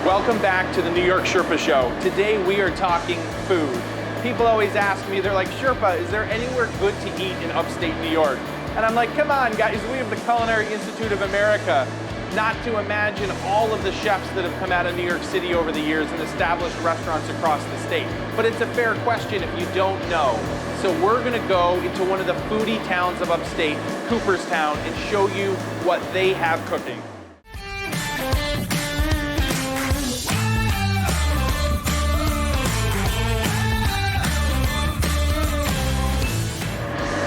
Welcome back to the New York Sherpa Show. Today we are talking food. People always ask me, they're like, Sherpa, is there anywhere good to eat in upstate New York? And I'm like, come on guys, we have the Culinary Institute of America. Not to imagine all of the chefs that have come out of New York City over the years and established restaurants across the state. But it's a fair question if you don't know. So we're gonna go into one of the foodie towns of upstate, Cooperstown, and show you what they have cooking.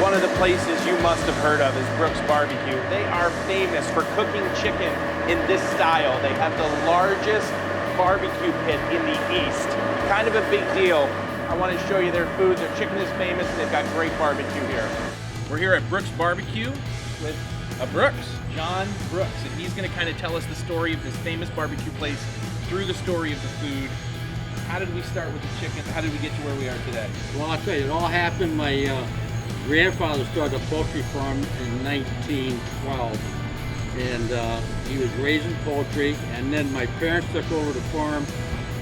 One of the places you must have heard of is Brooks Barbecue. They are famous for cooking chicken in this style. They have the largest barbecue pit in the East. Kind of a big deal. I want to show you their food. Their chicken is famous and they've got great barbecue here. We're here at Brooks Barbecue with Brooks, John Brooks, and he's going to kind of tell us the story of this famous barbecue place through the story of the food. How did we start with the chicken? How did we get to where we are today? Well, I'll tell you, it all happened. My grandfather started a poultry farm in 1912, and he was raising poultry, and then my parents took over the farm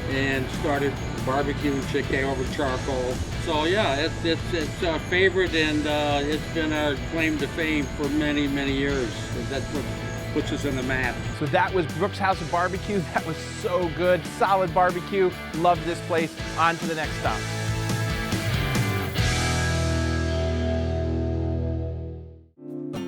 and started barbecuing chicken over charcoal. So yeah, it's our favorite, and it's been our claim to fame for many, many years. That's what puts us in the map. So that was Brooks House of Barbecue. That was so good. Solid barbecue. Love this place. On to the next stop.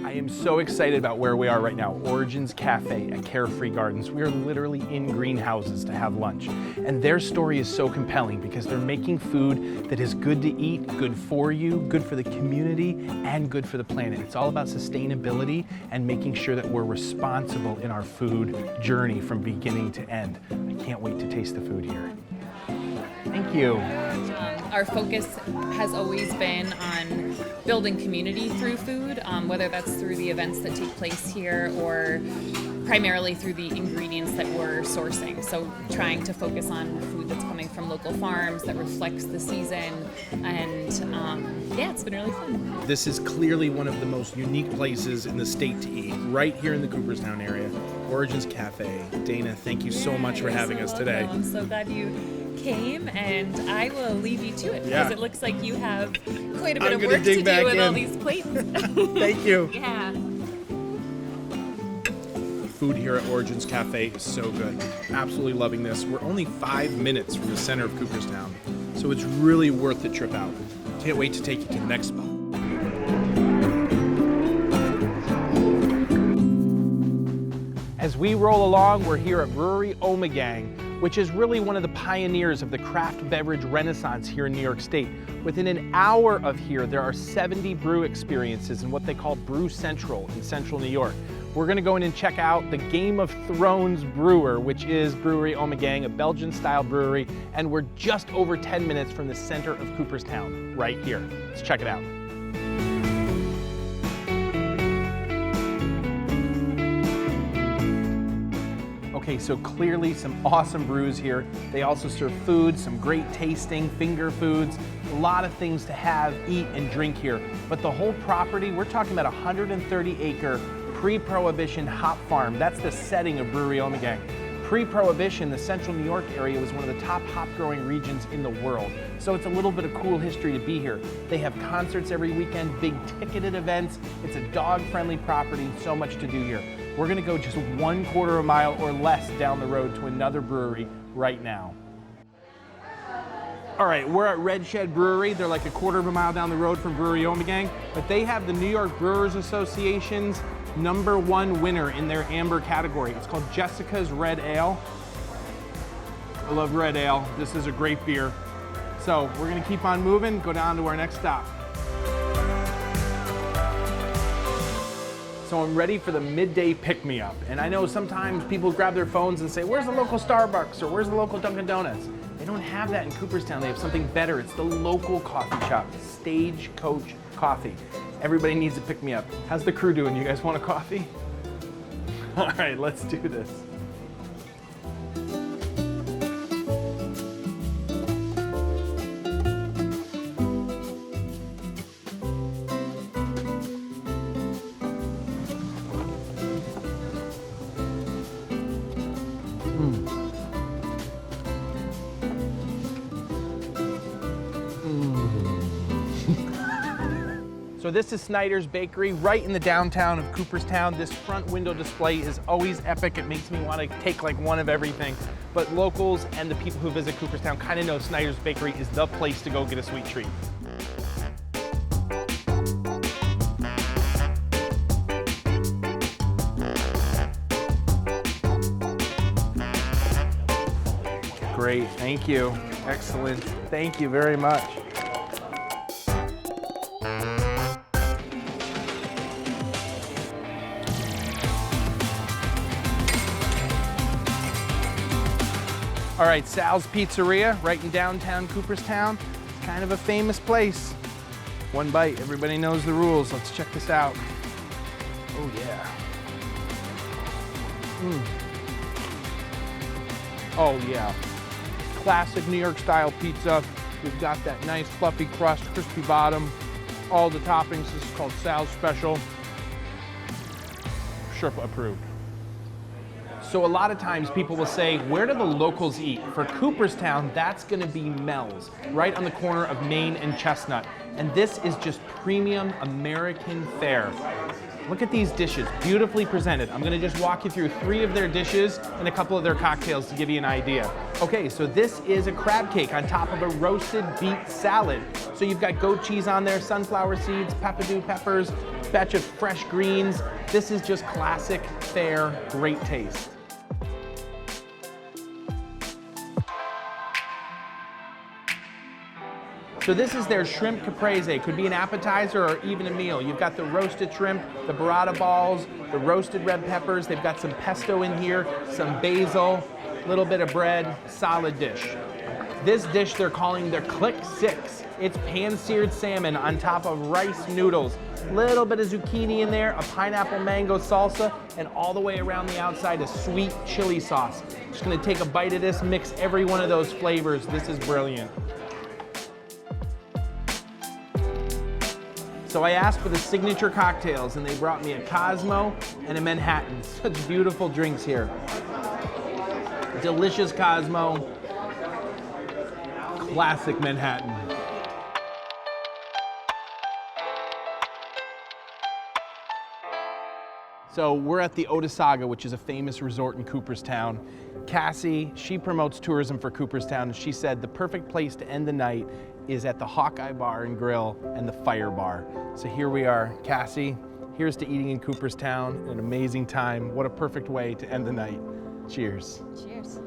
I am so excited about where we are right now. Origins Cafe at Carefree Gardens. We are literally in greenhouses to have lunch. And their story is so compelling because they're making food that is good to eat, good for you, good for the community, and good for the planet. It's all about sustainability and making sure that we're responsible in our food journey from beginning to end. I can't wait to taste the food here. Thank you. Our focus has always been on building community through food, whether that's through the events that take place here or primarily through the ingredients that we're sourcing. So trying to focus on food that's coming from local farms that reflects the season, and yeah, it's been really fun. This is clearly one of the most unique places in the state to eat, right here in the Cooperstown area. Origins Cafe. Dana, thank you so much for having us today. I'm so glad you came, and I will leave you to it because it looks like you have quite a bit of work to do with all these plates. Thank you. Yeah. The food here at Origins Cafe is so good. Absolutely loving this. We're only 5 minutes from the center of Cooperstown, so it's really worth the trip out. Can't wait to take you to the next spot. As we roll along, we're here at Brewery Ommegang, which is really one of the pioneers of the craft beverage renaissance here in New York State. Within an hour of here, there are 70 brew experiences in what they call Brew Central in Central New York. We're gonna go in and check out the Game of Thrones brewer, which is Brewery Ommegang, a Belgian-style brewery, and we're just over 10 minutes from the center of Cooperstown, right here. Let's check it out. Okay, so clearly some awesome brews here. They also serve food, some great tasting finger foods, a lot of things to have, eat, and drink here. But the whole property, we're talking about a 130-acre pre-Prohibition hop farm. That's the setting of Brewery Ommegang. Pre-Prohibition, the central New York area was one of the top hop growing regions in the world. So it's a little bit of cool history to be here. They have concerts every weekend, big ticketed events. It's a dog-friendly property, so much to do here. We're gonna go just 1/4 mile or less down the road to another brewery right now. All right, we're at Red Shed Brewery. They're like 1/4 mile down the road from Brewery Ommegang, but they have the New York Brewers Association's #1 winner in their amber category. It's called Jessica's Red Ale. I love red ale. This is a great beer. So we're gonna keep on moving, go down to our next stop. So I'm ready for the midday pick-me-up. And I know sometimes people grab their phones and say, where's the local Starbucks or where's the local Dunkin' Donuts? They don't have that in Cooperstown. They have something better. It's the local coffee shop, Stagecoach Coffee. Everybody needs a pick-me-up. How's the crew doing? You guys want a coffee? All right, let's do this. this is Snyders Bakery right in the downtown of Cooperstown. This front window display is always epic. It makes me want to take like one of everything. But locals and the people who visit Cooperstown kind of know Snyders Bakery is the place to go get a sweet treat. Great, thank you. Excellent. Thank you very much. All right, Sal's Pizzeria, right in downtown Cooperstown. It's kind of a famous place. One bite, everybody knows the rules. Let's check this out. Oh yeah. Oh yeah. Classic New York style pizza. We've got that nice fluffy crust, crispy bottom, all the toppings. This is called Sal's Special. Sherpa approved. So a lot of times people will say, where do the locals eat? For Cooperstown, that's gonna be Mels, right on the corner of Main and Chestnut. And this is just premium American fare. Look at these dishes, beautifully presented. I'm gonna just walk you through 3 of their dishes and a couple of their cocktails to give you an idea. Okay, so this is a crab cake on top of a roasted beet salad. So you've got goat cheese on there, sunflower seeds, pappardou peppers, batch of fresh greens. This is just classic fare, great taste. So this is their shrimp caprese. Could be an appetizer or even a meal. You've got the roasted shrimp, the burrata balls, the roasted red peppers. They've got some pesto in here, some basil, a little bit of bread, solid dish. This dish they're calling their Click 6. It's pan-seared salmon on top of rice noodles. Little bit of zucchini in there, a pineapple mango salsa, and all the way around the outside a sweet chili sauce. Just gonna take a bite of this, mix every one of those flavors. This is brilliant. So I asked for the signature cocktails and they brought me a Cosmo and a Manhattan. Such beautiful drinks here. Delicious Cosmo, classic Manhattan. So we're at the Otesaga, which is a famous resort in Cooperstown. Cassie, she promotes tourism for Cooperstown, and she said the perfect place to end the night is at the Hawkeye Bar and Grill and the Fire Bar. So here we are. Cassie, here's to eating in Cooperstown, an amazing time. What a perfect way to end the night. Cheers. Cheers.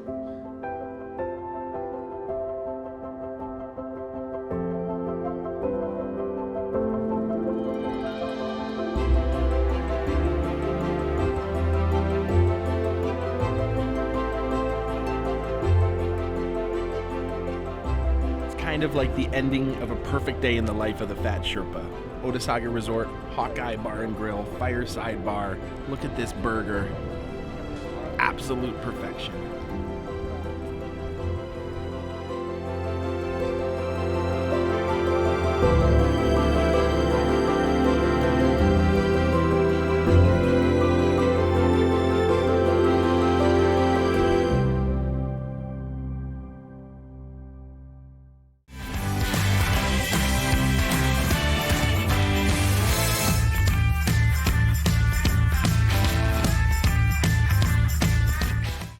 Kind of like the ending of a perfect day in the life of the Fat Sherpa. Otesaga Resort, Hawkeye Bar and Grill, Fireside Bar. Look at this burger. Absolute perfection.